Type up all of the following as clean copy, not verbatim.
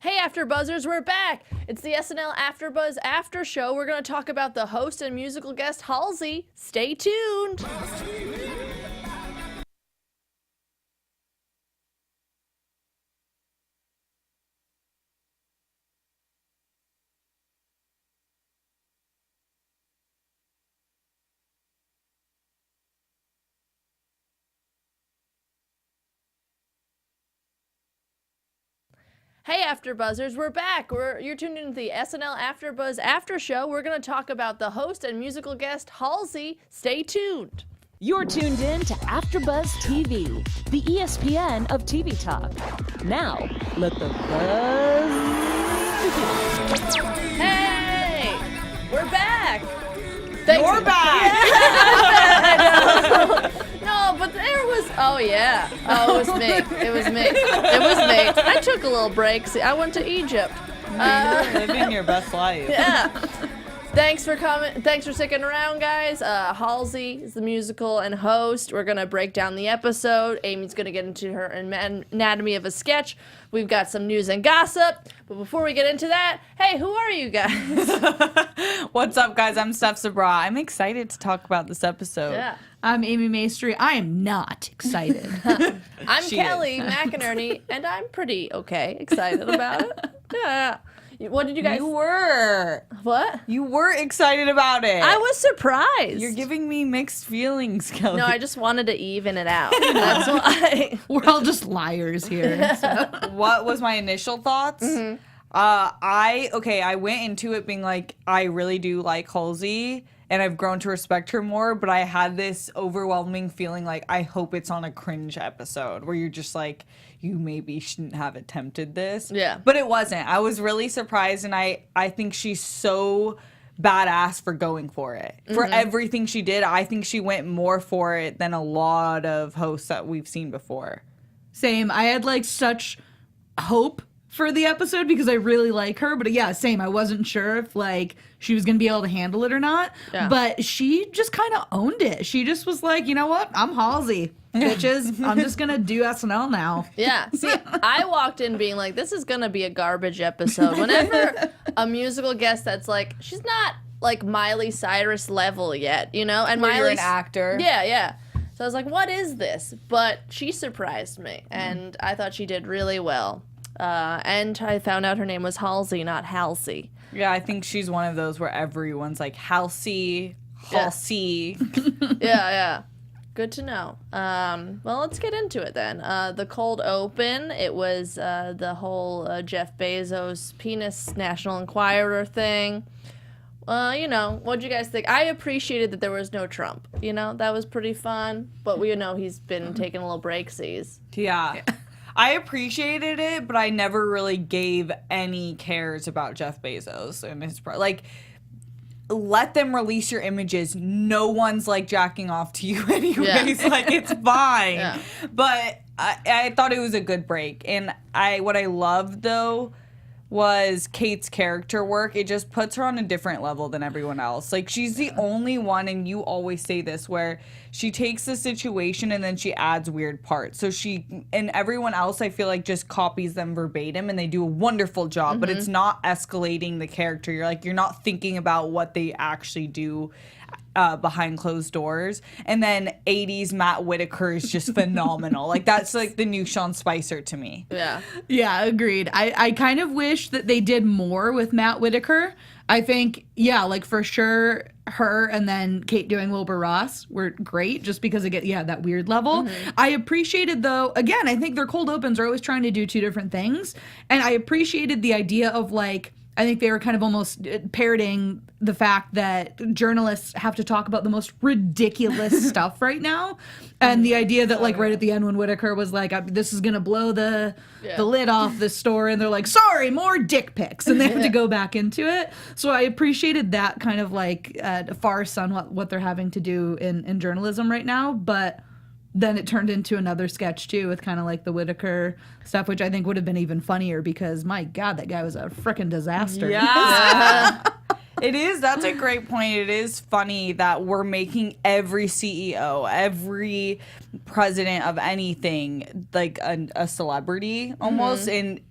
Hey, AfterBuzzers, we're back! It's the SNL AfterBuzz After Show. We're going to talk about the host and musical guest, Halsey. Stay tuned! Hey, AfterBuzzers, we're back. You're tuned into the SNL AfterBuzz After Show. We're going to talk about the host and musical guest, Halsey. Stay tuned. You're tuned in to AfterBuzz TV, the ESPN of TV talk. Now, let the buzz begin. Hey, we're back. You're back. Yeah. No, but there was. Oh yeah. Oh, it was me. It was me. It was me. I took a little break. See, I went to Egypt. You're living your best life. Yeah. Thanks for coming. Thanks for sticking around, guys. Halsey is the musical and host. We're gonna break down the episode. Amy's gonna get into her anatomy of a sketch. We've got some news and gossip. But before we get into that, hey, who are you guys? What's up, guys? I'm Steph Sabra. I'm excited to talk about this episode. Yeah. I'm Amy Maestri. I am not excited. I'm She Kelly is. McInerney, and I'm pretty excited about it. Yeah. What did you guys? You were. What? You were excited about it. I was surprised. You're giving me mixed feelings, Kelly. No, I just wanted to even it out. That's why. We're all just liars here. So. What was my initial thoughts? Mm-hmm. I went into it being like, I really do like Halsey, and I've grown to respect her more, but I had this overwhelming feeling like, I hope it's on a cringe episode where you're just like, you maybe shouldn't have attempted this. Yeah. But it wasn't. I was really surprised, and I think she's so badass for going for it. For everything she did, I think she went more for it than a lot of hosts that we've seen before. Same. I had like such hope for the episode because I really like her. But yeah, same. I wasn't sure if like she was going to be able to handle it or not. Yeah. But she just kind of owned it. She just was like, you know what? I'm Halsey. Bitches, I'm just going to do SNL now. Yeah. See, I walked in being like, this is going to be a garbage episode. Whenever a musical guest that's like, she's not like Miley Cyrus level yet, you know? And Where you're Miley's an actor. Yeah. So I was like, what is this? But she surprised me, and I thought she did really well. And I found out her name was Halsey, not Halsey. Yeah, I think she's one of those where everyone's like Halsey. Yeah. Good to know. Well, let's get into it then. The cold open, it was the whole Jeff Bezos penis National Enquirer thing. What'd you guys think? I appreciated that there was no Trump. That was pretty fun. But we know he's been taking a little breaksies. Yeah. I appreciated it, but I never really gave any cares about Jeff Bezos and his let them release your images. No one's like jacking off to you anyways. Yeah. Like, it's fine. Yeah. But I thought it was a good break. And what I loved though was Kate's character work. It just puts her on a different level than everyone else. Like, she's the only one, and you always say this, where she takes the situation and then she adds weird parts. So and everyone else, I feel like, just copies them verbatim, and they do a wonderful job, but it's not escalating the character. You're not thinking about what they actually do behind closed doors. And then 80s Matt Whitaker is just phenomenal. Like, that's like the new Sean Spicer to me. Yeah. Yeah, agreed. I kind of wish that they did more with Matt Whitaker. I think, yeah, like for sure, her and then Kate doing Wilbur Ross were great just because that weird level. I appreciated, though, again, I think their cold opens are always trying to do two different things. And I appreciated the idea of like, I think they were kind of almost parroting the fact that journalists have to talk about the most ridiculous stuff right now. And the idea that, like, right at the end when Whitaker was like, this is going to blow the lid off this story. And they're like, sorry, more dick pics. And they have to go back into it. So I appreciated that kind of, like, farce on what they're having to do in journalism right now. But then it turned into another sketch, too, with kind of like the Whitaker stuff, which I think would have been even funnier because, my God, that guy was a freaking disaster. Yeah. It is. That's a great point. It is funny that we're making every CEO, every president of anything like a celebrity almost. And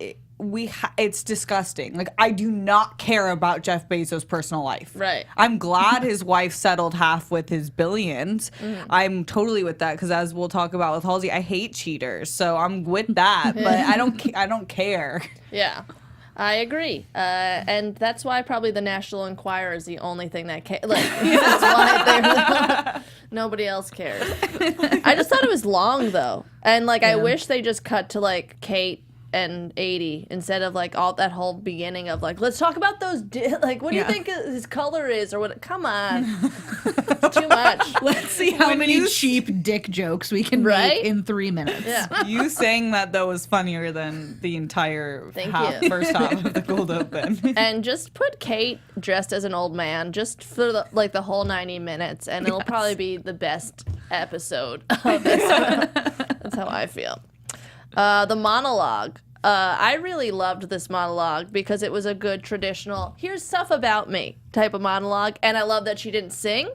it's disgusting. Like, I do not care about Jeff Bezos' personal life. Right. I'm glad his wife settled half with his billions. I'm totally with that because, as we'll talk about with Halsey, I hate cheaters, so I'm with that. But I don't care. Yeah. I agree, and that's why probably the National Enquirer is the only thing that that's why nobody else cares. I just thought it was long though, and I wish they just cut to Kate and 80 instead of all that whole beginning of let's talk about those what do you think his color is or what. Come on. It's too much. Let's see how many cheap dick jokes we can make in 3 minutes. Yeah. You saying that though was funnier than the entire first half of the cold open. And just put Kate dressed as an old man just for the whole 90 minutes and it'll probably be the best episode of this. That's how I feel. The monologue. I really loved this monologue because it was a good traditional, here's stuff about me type of monologue. And I love that she didn't sing.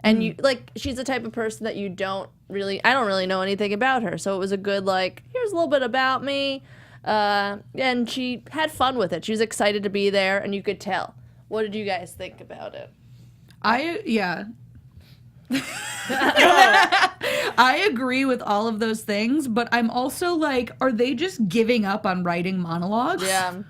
And she's the type of person that I don't really know anything about her. So it was a good, here's a little bit about me. And she had fun with it. She was excited to be there and you could tell. What did you guys think about it? I agree with all of those things, but I'm also are they just giving up on writing monologues? Yeah.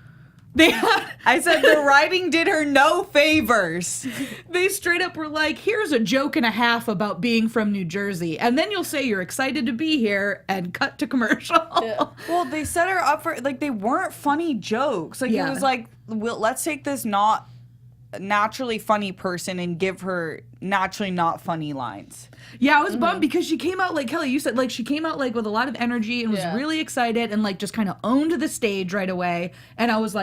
I said the writing did her no favors. They straight up were here's a joke and a half about being from New Jersey, and then you'll say you're excited to be here and cut to commercial. Yeah. Well, they set her up for, they weren't funny jokes. It was let's take this not naturally funny person and give her naturally not funny lines. Yeah, I was bummed because she came out Kelly, you said, she came out with a lot of energy and was really excited and just kind of owned the stage right away. And I was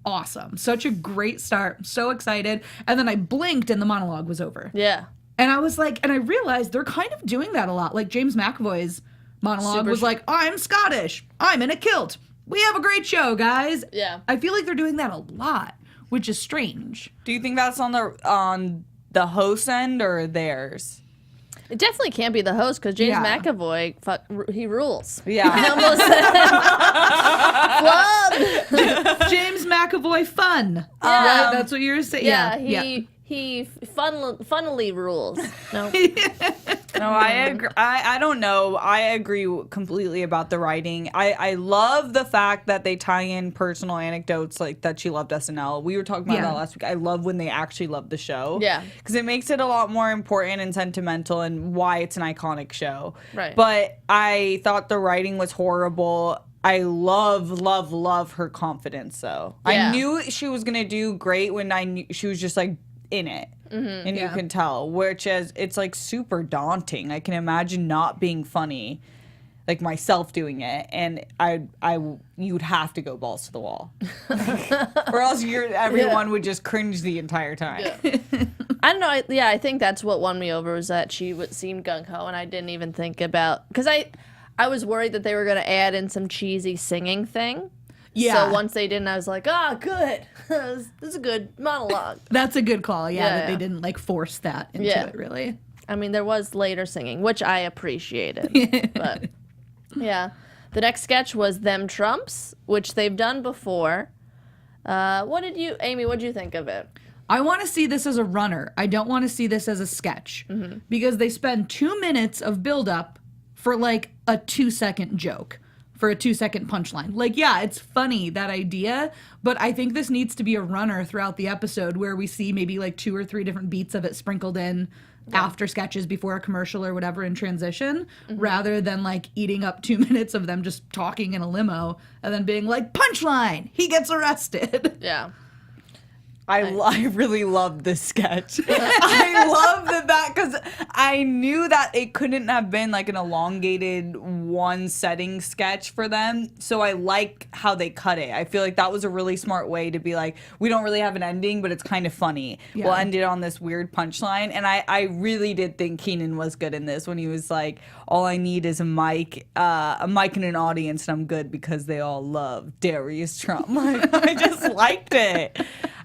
awesome. Such a great start. I'm so excited. And then I blinked and the monologue was over. Yeah. And I was and I realized they're kind of doing that a lot. James McAvoy's monologue was I'm Scottish. I'm in a kilt. We have a great show, guys. Yeah. I feel like they're doing that a lot, which is strange. Do you think that's on the host end or theirs? It definitely can't be the host because James McAvoy, he rules. Yeah. I almost said, Flub. James McAvoy fun. Yeah. That's what you were saying. Yeah, he funnily rules. No. No, I agree. I don't know. I agree completely about the writing. I love the fact that they tie in personal anecdotes that she loved SNL. We were talking about that last week. I love when they actually love the show. Yeah. Because it makes it a lot more important and sentimental and why it's an iconic show. Right. But I thought the writing was horrible. I love her confidence, though. Yeah. I knew she was going to do great when I knew she was just in it. Mm-hmm. And you can tell, which is, it's super daunting. I can imagine not being funny, myself doing it, and you'd have to go balls to the wall, or else everyone would just cringe the entire time. Yeah. I don't know. I think that's what won me over was that she seemed gung ho, and I didn't even think about because I was worried that they were gonna add in some cheesy singing thing. Yeah. So once they didn't, I was good. This is a good monologue. That's a good call. Yeah, that they didn't force that into it, really. I mean, there was later singing, which I appreciated. But yeah, the next sketch was Them Trumps, which they've done before. Amy? What did you think of it? I want to see this as a runner. I don't want to see this as a sketch because they spend 2 minutes of build-up for a 2-second joke. For a 2-second punchline. It's funny, that idea, but I think this needs to be a runner throughout the episode where we see maybe 2 or 3 different beats of it sprinkled in after sketches before a commercial or whatever in transition, rather than eating up 2 minutes of them just talking in a limo and then being punchline, he gets arrested. Yeah. I really loved this sketch. I loved that because I knew that it couldn't have been an elongated one setting sketch for them. So I like how they cut it. I feel like that was a really smart way to be we don't really have an ending, but it's kind of funny. Yeah. We'll end it on this weird punchline. And I really did think Kenan was good in this when he was all I need is a mic and an audience, and I'm good because they all love Darius Trump. I just liked it.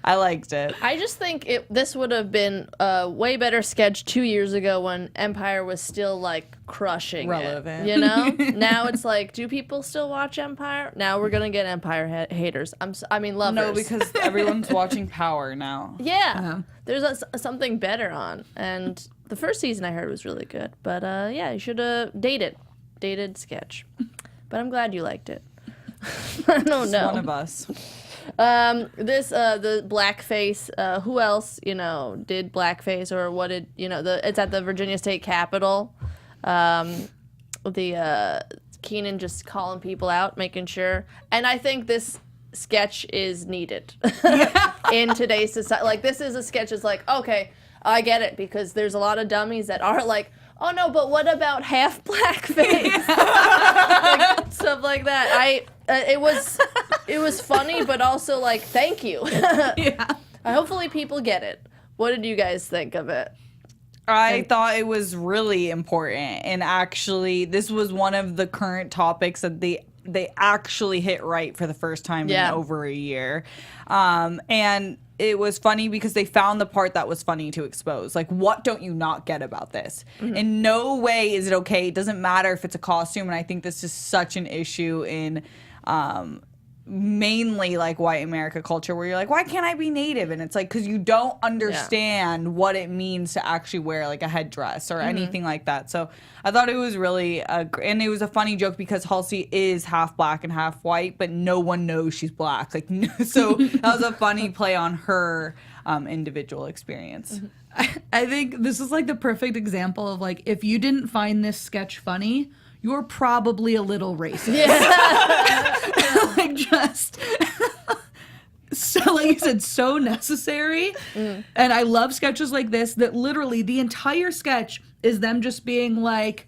I liked it. I just think this would have been a way better sketch 2 years ago when Empire was still like crushing Relevant. it. You know, now it's like, do people still watch Empire? Now we're gonna get Empire haters. Lovers. No, because everyone's watching Power now. Yeah, there's something better on, and the first season I heard was really good. But yeah, you should have dated sketch. But I'm glad you liked it. I don't know. One of us. The blackface. Who else, did blackface or what did it's at the Virginia State Capitol. Kenan just calling people out, making sure. And I think this sketch is needed in today's society. Like, this is a sketch that's like, okay, I get it, because there's a lot of dummies that are like, oh no, but what about half blackface? Like, stuff like that. It was funny, but also like, thank you. Hopefully people get it. What did you guys think of it? I thought it was really important, and actually, this was one of the current topics that they actually hit right for the first time in over a year. And it was funny because they found the part that was funny to expose. Like, what don't you not get about this? Mm-hmm. In no way is it okay. It doesn't matter if it's a costume. And I think this is such an issue in mainly like white America culture, where you're like, why can't I be Native? And it's like, because you don't understand what it means to actually wear like a headdress or anything like that. So I thought it was really and it was a funny joke because Halsey is half black and half white, but no one knows she's black. Like, so that was a funny play on her individual experience. I think this is like the perfect example of like, if you didn't find this sketch funny, you're probably a little racist. Yeah. Like, just so, like you said, so necessary. And I love sketches like this that literally the entire sketch is them just being like,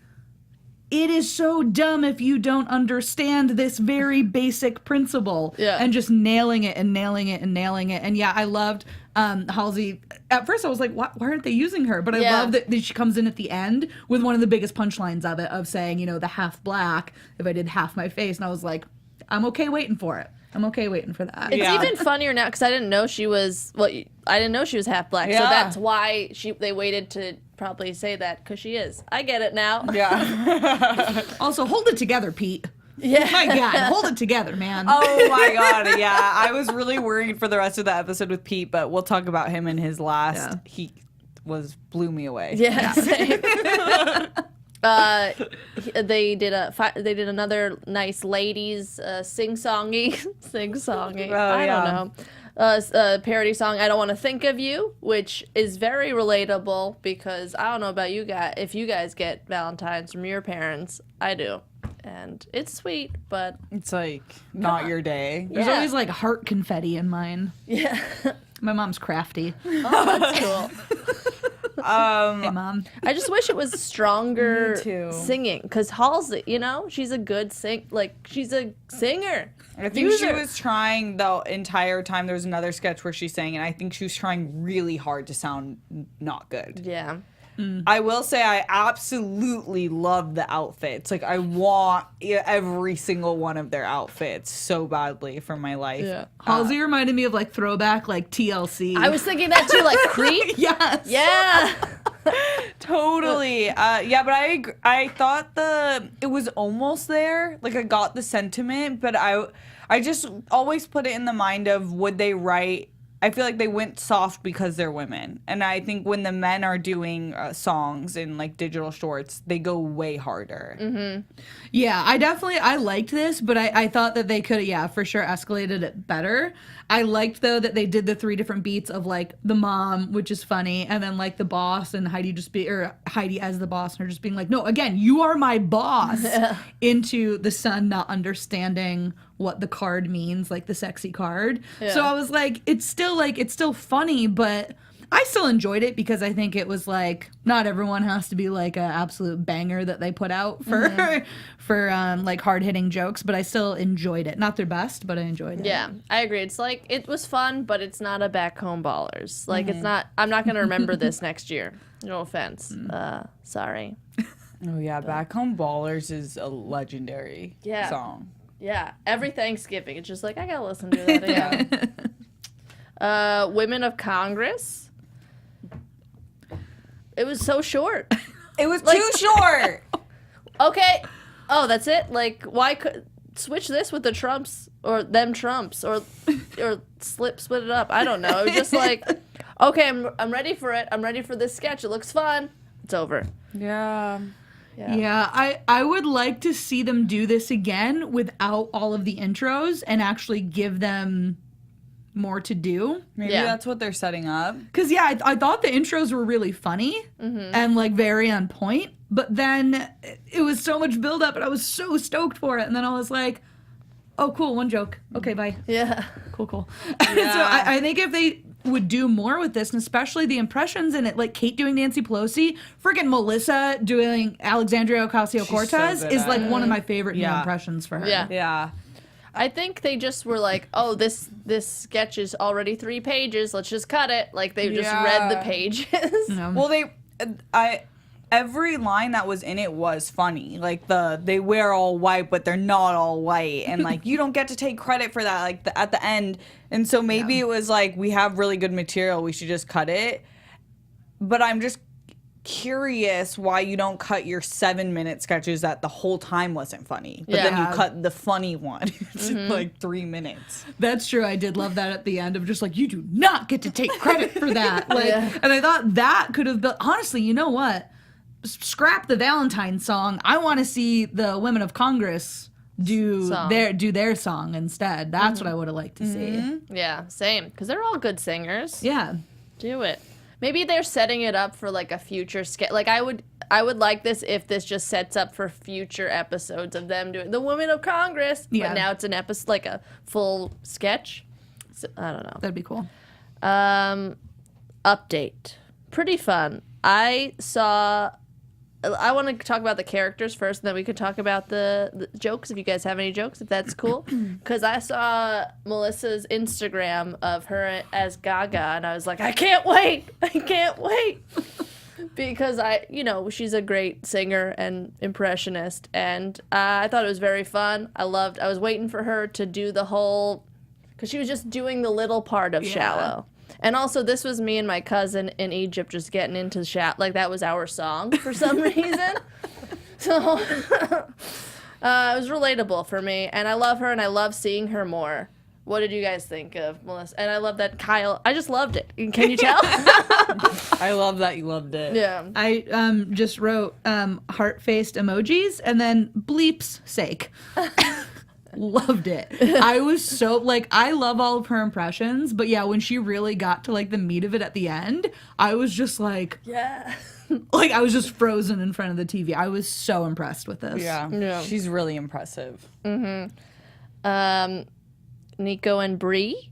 it is so dumb if you don't understand this very basic principle. And just nailing it and nailing it and nailing it. And yeah, I loved Halsey. At first I was like, why aren't they using her? But I love that she comes in at the end with one of the biggest punchlines of it, of saying, the half black, if I did half my face. And I was like, I'm okay waiting for it. I'm okay waiting for that. It's even funnier now because I didn't know she was half black. So that's why they waited to probably say that, because she is. I get it now. Yeah. Also, hold it together, Pete. Yeah. My God, hold it together, man. Oh my God, yeah. I was really worried for the rest of the episode with Pete, but we'll talk about him in his last. He blew me away. Yeah. They did another nice ladies sing-songy. I don't know. Parody song, I Don't Want to Think of You, which is very relatable because I don't know about you guys, if you guys get Valentines from your parents. I do. And it's sweet, but it's like not your day. There's always like heart confetti in mine. Yeah. My mom's crafty. Oh, that's cool. Hey, Mom. I just wish it was stronger Me too. singing, because Halsey, she's a good she's a singer. I think she was trying the entire time. There was another sketch where she sang, and I think she was trying really hard to sound not good. Yeah. I will say I absolutely love the outfits. Like, I want every single one of their outfits so badly for my life. Yeah. Halsey reminded me of like throwback, like TLC. I was thinking that too, like Creep. Yes. Yeah. Totally. But I thought it was almost there. Like, I got the sentiment, but I just always put it in the mind of, would they write? I feel like they went soft because they're women. And I think when the men are doing songs in like digital shorts, they go way harder. Mm-hmm. Yeah, I liked this, but I thought that they could, for sure escalated it better. I liked, though, that they did the 3 different beats of like the mom, which is funny, and then like the boss and Heidi as the boss, and her just being like, no, again, you are my boss, into the son not understanding what the card means, like the sexy card. Yeah. So I was like, it's still funny, but I still enjoyed it because I think it was like, not everyone has to be like an absolute banger that they put out for like hard hitting jokes, but I still enjoyed it. Not their best, but I enjoyed it. Yeah, I agree. It's like, it was fun, but it's not a Back Home Ballers. Like, it's not, I'm not going to remember this next year. No offense. Sorry. Oh yeah, Back Home Ballers is a legendary song. Yeah, every Thanksgiving, it's just like, I gotta listen to that again. Women of Congress. It was so short. It was too short. Okay. Oh, that's it? Like, why could... Switch this with the Trumps or them Trumps or split it up. I don't know. It was just like, okay, I'm ready for it. I'm ready for this sketch. It looks fun. It's over. Yeah. Yeah, I would like to see them do this again without all of the intros and actually give them more to do. Maybe Yeah. that's what they're setting up. Because, yeah, I thought the intros were really funny and, like, very on point. But then it was so much buildup, and I was so stoked for it. And then I was like, oh, cool, one joke. Okay, bye. Yeah. Cool. Yeah. So I think if they would do more with this, and especially the impressions in it, like Kate doing Nancy Pelosi, freaking Melissa doing Alexandria Ocasio-Cortez so good is at like it. one of my favorite new Yeah. impressions for her. Yeah. Yeah. I think they just were like, oh, this sketch is already 3 pages. Let's just cut it. Like, they just read the pages. Well, every line that was in it was funny. Like they wear all white, but they're not all white, and like you don't get to take credit for that. Like at the end, and so maybe it was like we have really good material. We should just cut it. But I'm just curious why you don't cut your 7-minute sketches that the whole time wasn't funny, but then Yeah. you cut the funny one. It's like 3 minutes. That's true. I did love that at the end of just like, you do not get to take credit for that. Like, Yeah. and I thought that could have built, honestly, you know what? Scrap the Valentine song. I want to see the women of Congress do Song. their song instead. That's what I would have liked to see. Yeah, same. Because they're all good singers. Yeah. Do it. Maybe they're setting it up for like a future sketch. Like I would like this if this just sets up for future episodes of them doing the Women of Congress. Yeah. But now it's an episode, like a full sketch. So, I don't know. That'd be cool. Update. Pretty fun. I want to talk about the characters first, and then we could talk about the jokes, if you guys have any jokes, if that's cool. Because I saw Melissa's Instagram of her as Gaga, and I was like, I can't wait! Because she's a great singer and impressionist, and I thought it was very fun. I was waiting for her to do the whole, because she was just doing the little part of Shallow. And also, this was me and my cousin in Egypt just getting into Shallow. Like, that was our song for some reason. So, it was relatable for me. And I love her, and I love seeing her more. What did you guys think of Melissa? And I love that Kyle. I just loved it. Can you tell? I love that you loved it. Yeah. I just wrote heart-faced emojis and then bleeps sake. Loved it. I was so, like, I love all of her impressions, but yeah, when she really got to, like, the meat of it at the end, I was just like, Yeah. like, I was just frozen in front of the TV. I was so impressed with this. Yeah. She's really impressive. Nico and Bree,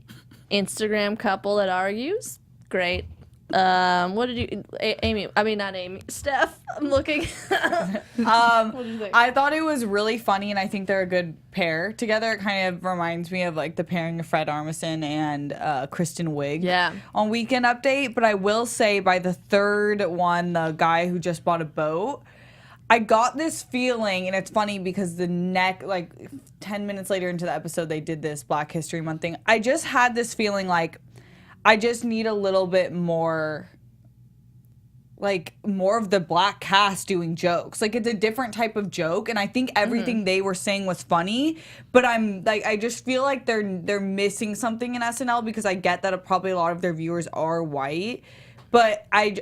Instagram couple that argues. Great. What did you, Amy? I mean, not Amy. Steph. I'm looking. What did you think? I thought it was really funny, and I think they're a good pair together. It kind of reminds me of like the pairing of Fred Armisen and Kristen Wiig Yeah. on Weekend Update. But I will say, by the third one, the guy who just bought a boat, I got this feeling, and it's funny because like 10 minutes later into the episode, they did this Black History Month thing. I just had this feeling like I just need a little bit more, like, more of the black cast doing jokes. Like, it's a different type of joke, and I think everything they were saying was funny, but I'm, like, I just feel like they're missing something in SNL, because I get that probably a lot of their viewers are white, but I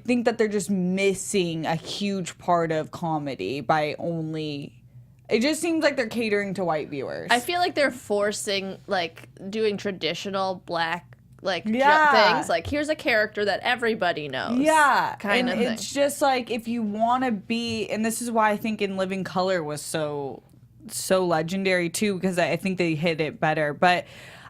think that they're just missing a huge part of comedy by only... It just seems like they're catering to white viewers. I feel like they're forcing, like, doing traditional black, like, Yeah. things. Like, here's a character that everybody knows. Yeah, Kind and of it's thing. just like, if you want to be, and this is why I think In Living Color was so legendary too, because I think they hit it better. But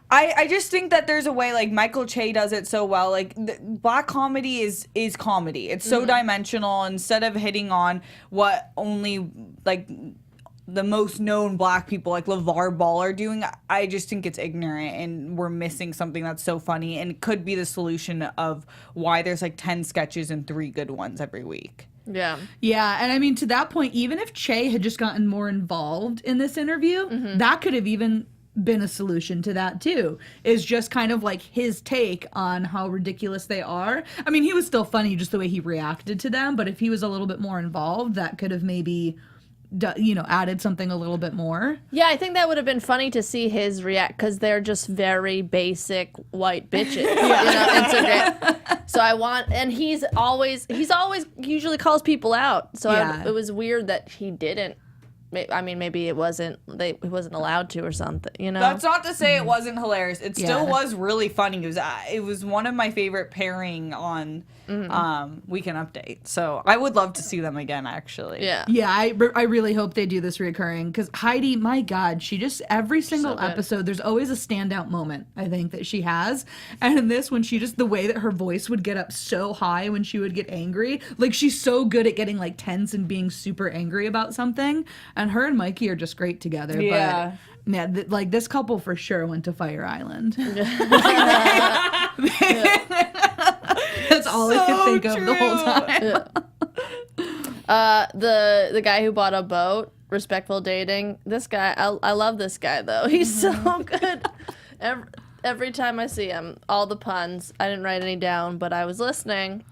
I just think that there's a way, like Michael Che does it so well. Like, black comedy is comedy. It's so dimensional. Instead of hitting on what only like the most known black people like LeVar Ball are doing, I just think it's ignorant, and we're missing something that's so funny, and it could be the solution of why there's like 10 sketches and 3 good ones every week. Yeah. Yeah, and I mean, to that point, even if Che had just gotten more involved in this interview, that could have even been a solution to that too, is just kind of like his take on how ridiculous they are. I mean, he was still funny just the way he reacted to them, but if he was a little bit more involved, that could have maybe added something a little bit more. Yeah, I think that would have been funny to see his react, because they're just very basic white bitches. Instagram. So and he's always usually calls people out. So it was weird that he didn't. I mean, maybe he wasn't allowed to or something, That's not to say it wasn't hilarious. It still was really funny. It was one of my favorite pairing on Weekend Update. So I would love to see them again, actually. Yeah. Yeah, I really hope they do this reoccurring, because Heidi, my God, she just, every single episode, there's always a standout moment, I think, that she has. And in this, when she just, the way that her voice would get up so high when she would get angry, like she's so good at getting like tense and being super angry about something. And her and Mikey are just great together. Yeah. But yeah, like this couple for sure went to Fire Island. That's all I could think of the whole time. The guy who bought a boat, Respectful Dating. This guy, I love this guy though. He's so good. Every time I see him, all the puns. I didn't write any down, but I was listening.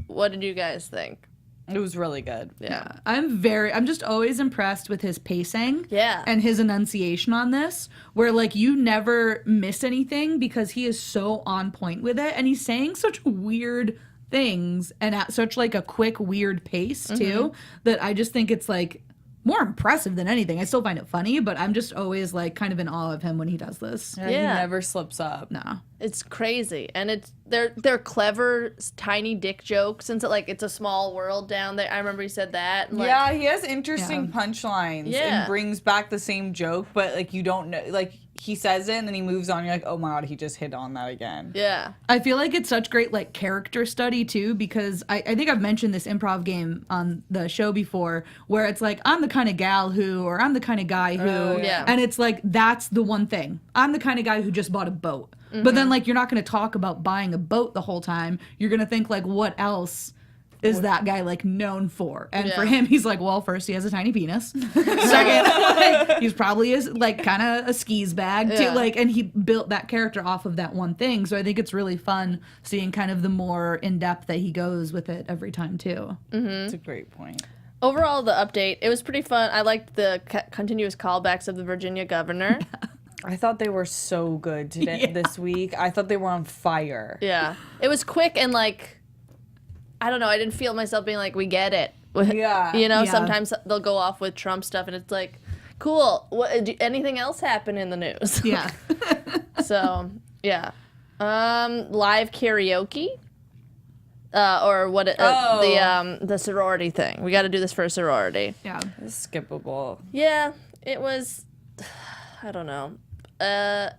What did you guys think? It was really good. Yeah. I'm just always impressed with his pacing. Yeah. And his enunciation on this, where like you never miss anything because he is so on point with it, and he's saying such weird things and at such like a quick, weird pace too, that I just think it's like more impressive than anything. I still find it funny, but I'm just always like kind of in awe of him when he does this. Yeah. He never slips up. No. It's crazy, and they're clever tiny dick jokes, since it's a small world down there. I remember he said that. And, yeah, he has interesting punchlines and brings back the same joke, but like you don't know, like he says it and then he moves on. You're like, oh my God, he just hit on that again. Yeah, I feel like it's such great like character study too, because I think I've mentioned this improv game on the show before, where it's like, I'm the kind of gal who, or I'm the kind of guy who, and it's like, that's the one thing. I'm the kind of guy who just bought a boat. But then, like, you're not going to talk about buying a boat the whole time. You're going to think, like, what else is that guy, like, known for? And for him, he's like, well, first, he has a tiny penis. Second, like, he's probably like, kind of a skis bag, too. Like, and he built that character off of that one thing. So I think it's really fun seeing kind of the more in-depth that he goes with it every time, too. That's a great point. Overall, the update, it was pretty fun. I liked the continuous callbacks of the Virginia governor. I thought they were so good today, this week. I thought they were on fire. Yeah. It was quick and, like, I don't know. I didn't feel myself being like, we get it. Yeah. Sometimes they'll go off with Trump stuff, and it's like, cool. Anything else happen in the news? Yeah. So, yeah. Live karaoke. Or what? The sorority thing. We got to do this for a sorority. Yeah. It's skippable. Yeah. It was, I don't know.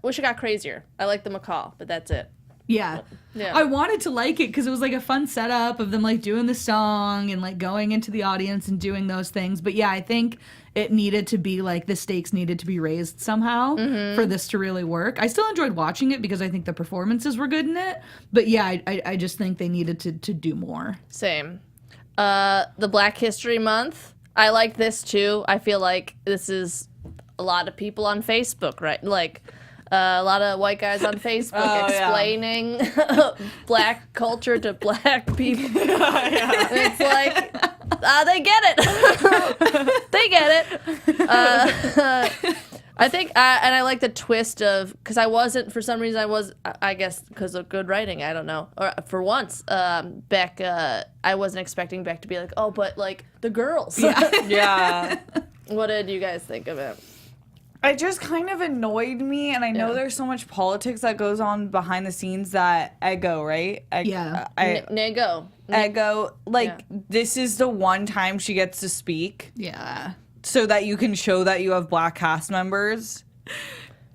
Wish it got crazier. I like the McCall, but that's it. Yeah. I wanted to like it because it was like a fun setup of them like doing the song and like going into the audience and doing those things. But yeah, I think it needed to be like the stakes needed to be raised somehow for this to really work. I still enjoyed watching it because I think the performances were good in it. But yeah, I just think they needed to do more. Same. The Black History Month. I like this too. I feel like this is a lot of people on Facebook, right? Like a lot of white guys on Facebook explaining black culture to black people. It's like, they get it. They get it. I think, and I like the twist of, because I wasn't, for some reason I guess because of good writing, I don't know. Or for once, Beck, I wasn't expecting Beck to be like, oh, but like the girls. Yeah. What did you guys think of it? It just kind of annoyed me, and I know there's so much politics that goes on behind the scenes that Ego, right? Nego. Ego, this is the one time she gets to speak. Yeah. So that you can show that you have black cast members.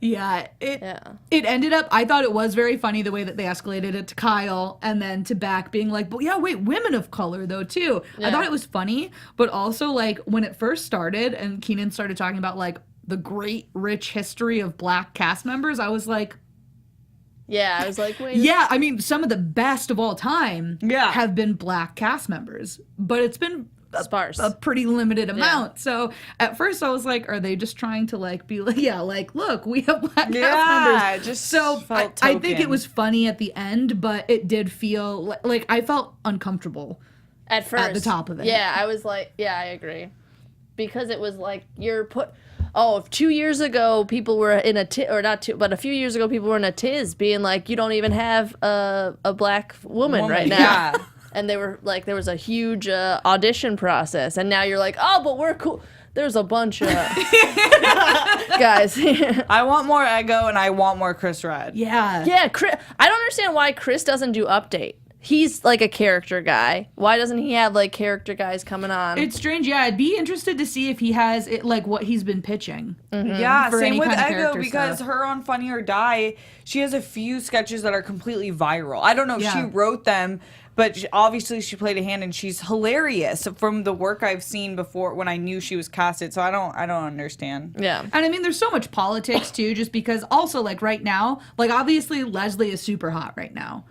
Yeah, it ended up, I thought it was very funny the way that they escalated it to Kyle and then to Beck being like, but yeah, wait, women of color though too. Yeah. I thought it was funny, but also like when it first started and Kenan started talking about like the great rich history of black cast members, I was like, yeah, I was like, wait. Yeah, I mean, some of the best of all time have been black cast members, but it's been sparse. a pretty limited amount. So at first I was like, are they just trying to like be like, yeah, like look, we have black cast members. Just so felt I think it token. was funny at the end, but it did feel like I felt uncomfortable at first. at the top of it. Yeah, I was like, yeah, I agree. Because it was like, if 2 years ago people were in a a few years ago people were in a tiz being like, you don't even have a black woman right now. Yeah. And they were like, there was a huge audition process, and now you're like, oh, but we're cool. There's a bunch of guys. I want more Ego and I want more Chris Redd. Yeah. Yeah, Chris, I don't understand why Chris doesn't do Update. He's like a character guy. Why doesn't he have like character guys coming on? It's strange. Yeah, I'd be interested to see if he has it, like what he's been pitching. Yeah, for same any with kind of Ego character because stuff. her on Funny or Die, she has a few sketches that are completely viral. I don't know if Yeah. she wrote them, but obviously she played a hand and she's hilarious from the work I've seen before when I knew she was casted. So I don't understand. yeah. And I mean, there's so much politics too, just because also like right now, like obviously Leslie is super hot right now,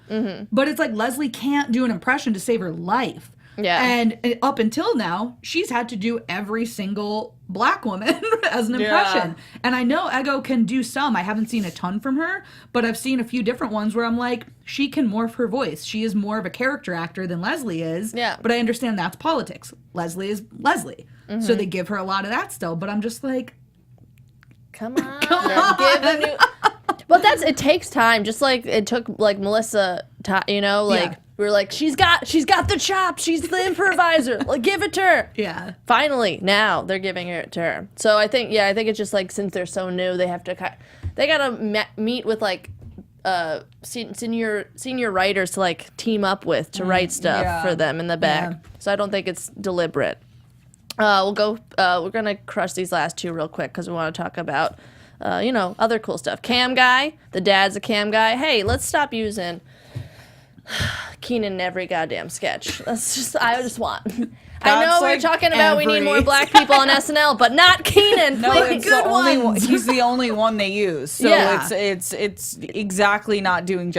but it's like Leslie can't do an impression to save her life. Yeah. And up until now, she's had to do every single black woman as an impression. And I know Ego can do some. I haven't seen a ton from her, but I've seen a few different ones where I'm like, she can morph her voice. She is more of a character actor than Leslie is. Yeah. But I understand that's politics. Leslie is Leslie. So they give her a lot of that still. But I'm just like, Come on. Give a new. But it takes time. Just like it took like Melissa, we were like, she's got the chops. She's the improviser. Like, give it to her. yeah. Finally, now they're giving it to her. So I think it's just like since they're so new, they have to they gotta meet with like senior writers to like team up with to write stuff for them in the back. Yeah. So I don't think it's deliberate. We'll go. We're gonna crush these last two real quick because we want to talk about other cool stuff. Cam guy, the dad's a cam guy. Hey, let's stop using Kenan in every goddamn sketch. I just want. I know we're like talking about we need every- more black people on SNL, but not Kenan. No, Play it's good the only one. ones. He's the only one they use. So Yeah. it's exactly not doing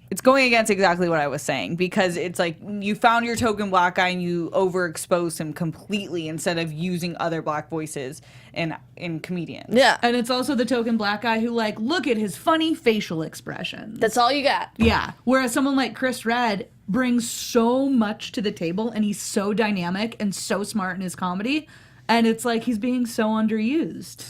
it's going against exactly what I was saying because it's like you found your token black guy and you overexpose him completely instead of using other black voices in comedians. Yeah, And it's also the token black guy who like, look at his funny facial expressions. that's all you got. Yeah. Whereas someone like Chris Redd brings so much to the table and he's so dynamic and so smart in his comedy. And it's like he's being so underused.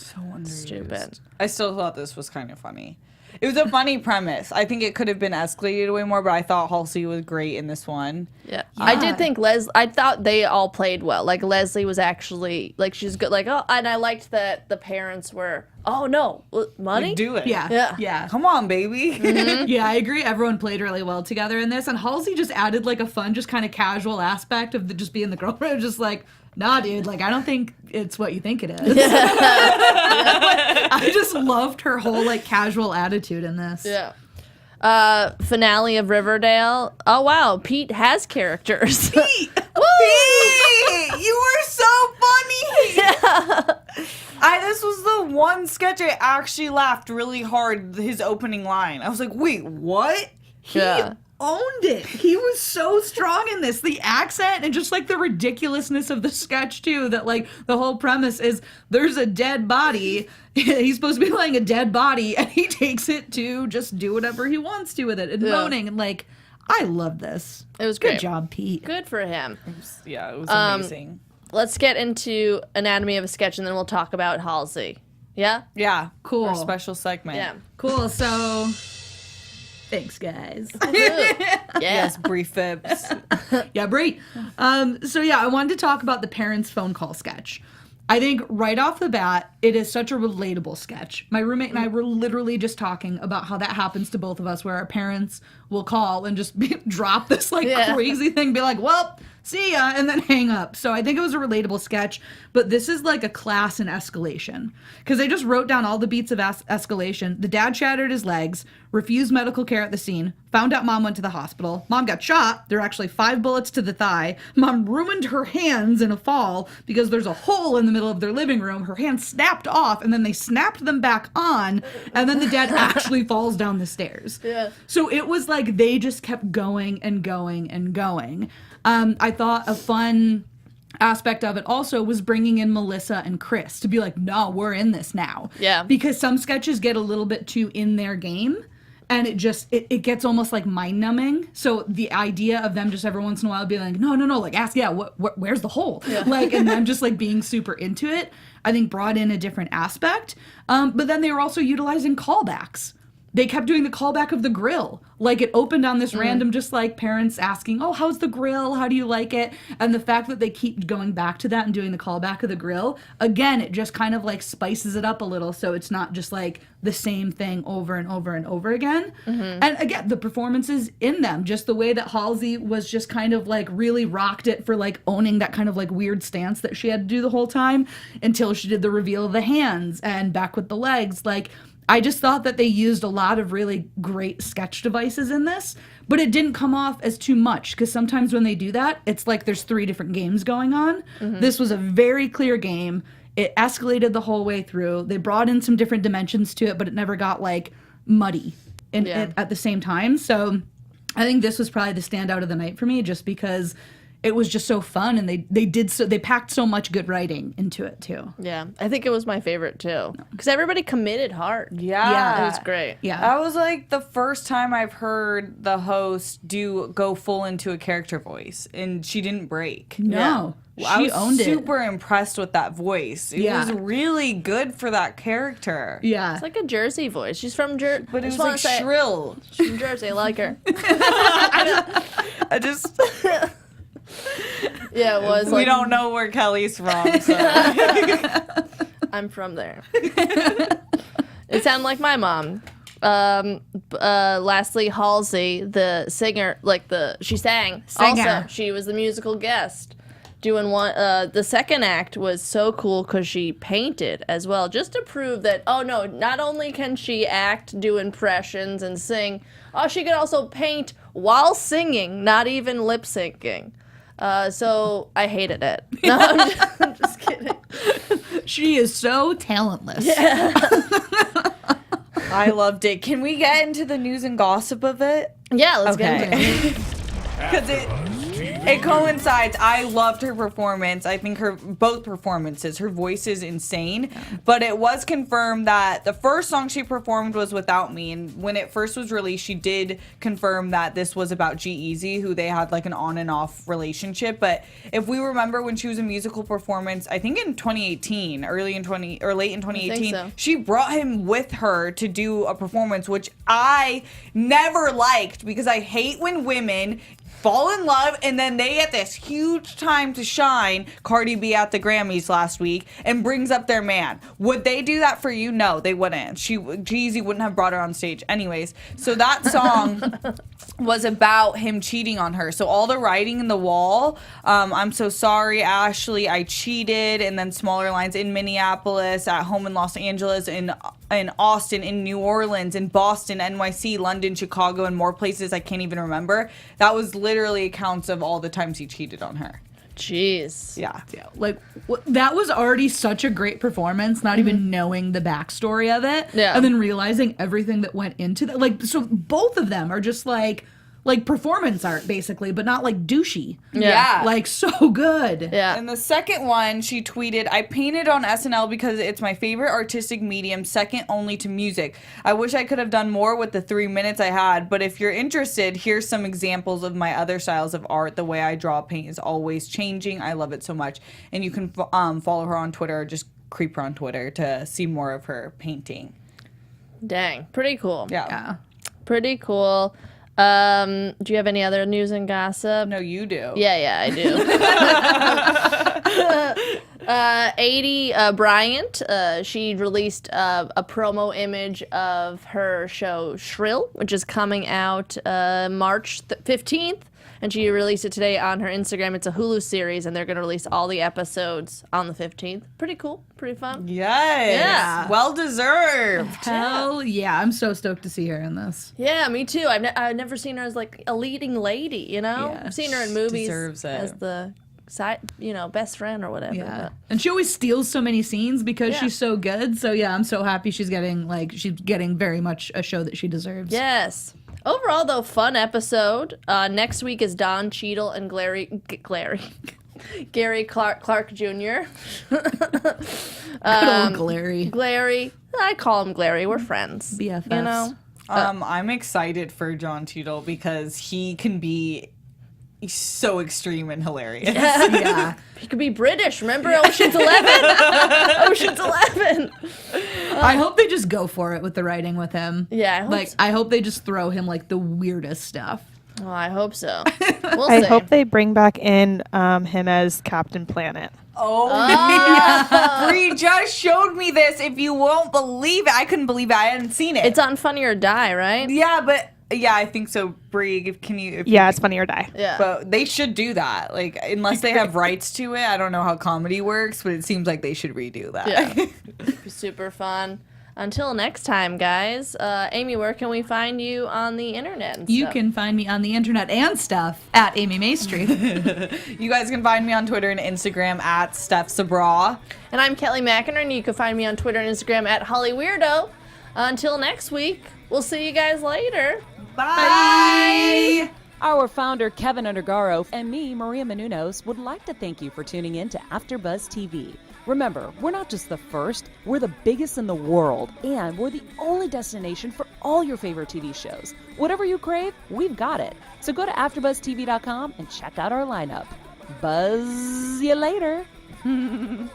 Stupid. I still thought this was kind of funny. It was a funny premise. I think it could have been escalated way more, but I thought Halsey was great in this one. Yeah. I did think I thought they all played well. Like Leslie was actually like she's good. Like and I liked that the parents were no money. Do it. Yeah. Yeah. Yeah. Come on, baby. Yeah, I agree. Everyone played really well together in this. And Halsey just added like a fun, just kind of casual aspect of just being the girlfriend. Just like, nah, dude, like I don't think it's what you think it is. I just loved her whole like casual attitude in this. Yeah. Finale of Riverdale. Oh wow, Pete has characters. Pete, you were so funny. This was the one sketch I actually laughed really hard. His opening line. I was like, wait, what? He owned it. He was so strong in this. The accent and just like the ridiculousness of the sketch too, that like the whole premise is there's a dead body. He's supposed to be playing a dead body and he takes it to just do whatever he wants to with it and moaning and like, I love this. It was Good great. job, Pete. Good for him. Yeah, it was amazing. Let's get into Anatomy of a Sketch and then we'll talk about Halsey. Yeah? Yeah, Cool. Our special segment. Yeah. Cool. So thanks, guys. Yeah. Yes, brief fibs. Yeah, great. So yeah, I wanted to talk about the parents' phone call sketch. I think right off the bat, it is such a relatable sketch. My roommate and I were literally just talking about how that happens to both of us, where our parents will call and just drop this like crazy thing, be like, well, see ya, and then hang up. So I think it was a relatable sketch, but this is like a class in escalation. Because they just wrote down all the beats of escalation. The dad shattered his legs, refused medical care at the scene, found out mom went to the hospital. Mom got shot. There are actually 5 bullets to the thigh. Mom ruined her hands in a fall because there's a hole in the middle of their living room. Her hands snapped off, and then they snapped them back on, and then the dad actually falls down the stairs. Yeah. So it was like they just kept going and going and going. I thought a fun aspect of it also was bringing in Melissa and Chris to be like, no, we're in this now. Yeah. Because some sketches get a little bit too in their game. And it just, it gets almost like mind numbing. So the idea of them just every once in a while being like, no, like ask, where's the hole? Yeah. Like, and them just like being super into it, I think brought in a different aspect. But then they were also utilizing callbacks. They kept doing the callback of the grill. Like it opened on this random, just like parents asking, oh, how's the grill? How do you like it? And the fact that they keep going back to that and doing the callback of the grill, again, it just kind of like spices it up a little. So it's not just like the same thing over and over and over again. Mm-hmm. And again, the performances in them, just the way that Halsey was just kind of like really rocked it for like owning that kind of like weird stance that she had to do the whole time until she did the reveal of the hands and back with the legs. Like, I just thought that they used a lot of really great sketch devices in this, but it didn't come off as too much because sometimes when they do that, it's like there's 3 different games going on. Mm-hmm. This was a very clear game. It escalated the whole way through. They brought in some different dimensions to it, but it never got like muddy at the same time. So I think this was probably the standout of the night for me just because it was just so fun, and they packed so much good writing into it too. Yeah, I think it was my favorite too because everybody committed hard. Yeah, it was great. Yeah, that was like the first time I've heard the host go full into a character voice, and she didn't break. No. Yeah. I was owned it. super impressed with that voice. It was really good for that character. Yeah, it's like a Jersey voice. She's from Jersey, but it was like shrill. She's from Jersey. I like her. I just. Yeah, it was. We don't know where Kelly's from, so. I'm from there. It sounded like my mom. Lastly, Halsey, the singer, she sang salsa. She was the musical guest. Doing one, the second act was so cool because she painted as well, just to prove that, oh no, not only can she act, do impressions, and sing, she could also paint while singing, not even lip syncing. So I hated it. No, I'm just kidding. She is so talentless. Yeah. I loved it. Can we get into the news and gossip of it? Yeah, let's get into it. Because it coincides. I loved her performance. I think both performances. Her voice is insane. Yeah. But it was confirmed that the first song she performed was Without Me. And when it first was released, she did confirm that this was about G-Eazy, who they had like an on and off relationship. But if we remember when she was a musical performance, I think in 2018, late in 2018, she brought him with her to do a performance, which I never liked because I hate when women fall in love and then they get this huge time to shine, Cardi B at the Grammys last week, and brings up their man. Would they do that for you? No, they wouldn't. G-Eazy wouldn't have brought her on stage anyways. So that song was about him cheating on her. So all the writing in the wall, I'm so sorry, Ashley, I cheated, and then smaller lines in Minneapolis, at home in Los Angeles, in Austin, in New Orleans, in Boston, NYC, London, Chicago, and more places I can't even remember. That was literally accounts of all the times he cheated on her. Jeez. Yeah. Like, that was already such a great performance, not even knowing the backstory of it. Yeah. And then realizing everything that went into that. Like, so both of them are just like performance art, basically, but not like douchey. Yeah. Like, so good. Yeah. And the second one, she tweeted, I painted on SNL because it's my favorite artistic medium, second only to music. I wish I could have done more with the 3 minutes I had, but if you're interested, here's some examples of my other styles of art. The way I draw paint is always changing. I love it so much. And you can follow her on Twitter or just creep her on Twitter to see more of her painting. Dang. Pretty cool. Yeah. Pretty cool. Do you have any other news and gossip? No, you do. Yeah, I do. 80 Bryant, she released a promo image of her show Shrill, which is coming out March 15th. And she released it today on her Instagram. It's a Hulu series, and they're going to release all the episodes on the 15th. Pretty cool. Pretty fun. Yes. Yeah. Well deserved. Hell yeah. I'm so stoked to see her in this. Yeah, me too. I've never seen her as like a leading lady, you know? Yeah, I've seen her in movies deserves it. as the side, best friend or whatever. Yeah. But. And she always steals so many scenes because she's so good. So yeah, I'm so happy she's getting very much a show that she deserves. Yes. Overall, though, fun episode. Next week is Don Cheadle and Glary. Gary Clark Jr. Good old Glary. Glary. I call him Glary. We're friends. BFFs. You know? I'm excited for John Cheadle because he can be so extreme and hilarious. Yeah. He could be British. Remember Ocean's 11? Ocean's 11. I hope they just go for it with the writing with him. Yeah, I hope Like, so. I hope they just throw him like the weirdest stuff. Oh, I hope so. We'll I see. hope they bring back in him as Captain Planet. Oh, yeah. Bree just showed me this. If you won't believe it, I couldn't believe it. I hadn't seen it. It's on Funny or Die, right? Yeah, but yeah, I think so. Bree, can you? Yeah, it's Funny or Die. Yeah. But they should do that. Like, unless they have rights to it, I don't know how comedy works, but it seems like they should redo that. Yeah. Be super fun. Until next time, guys. Amy, where can we find you on the internet? And You stuff? can find me on the internet and stuff at Amy Maestri. You guys can find me on Twitter and Instagram at Steph Sabra. And I'm Kelly McInerney, and you can find me on Twitter and Instagram at HollyWeirdo. Until next week, we'll see you guys later. Bye. Our founder, Keven Undergaro, and me, Maria Menounos, would like to thank you for tuning in to AfterBuzz TV. Remember, we're not just the first, we're the biggest in the world, and we're the only destination for all your favorite TV shows. Whatever you crave, we've got it. So go to AfterBuzzTV.com and check out our lineup. Buzz you later. The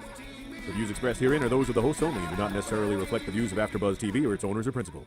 views expressed herein are those of the hosts only and do not necessarily reflect the views of AfterBuzz TV or its owners or principals.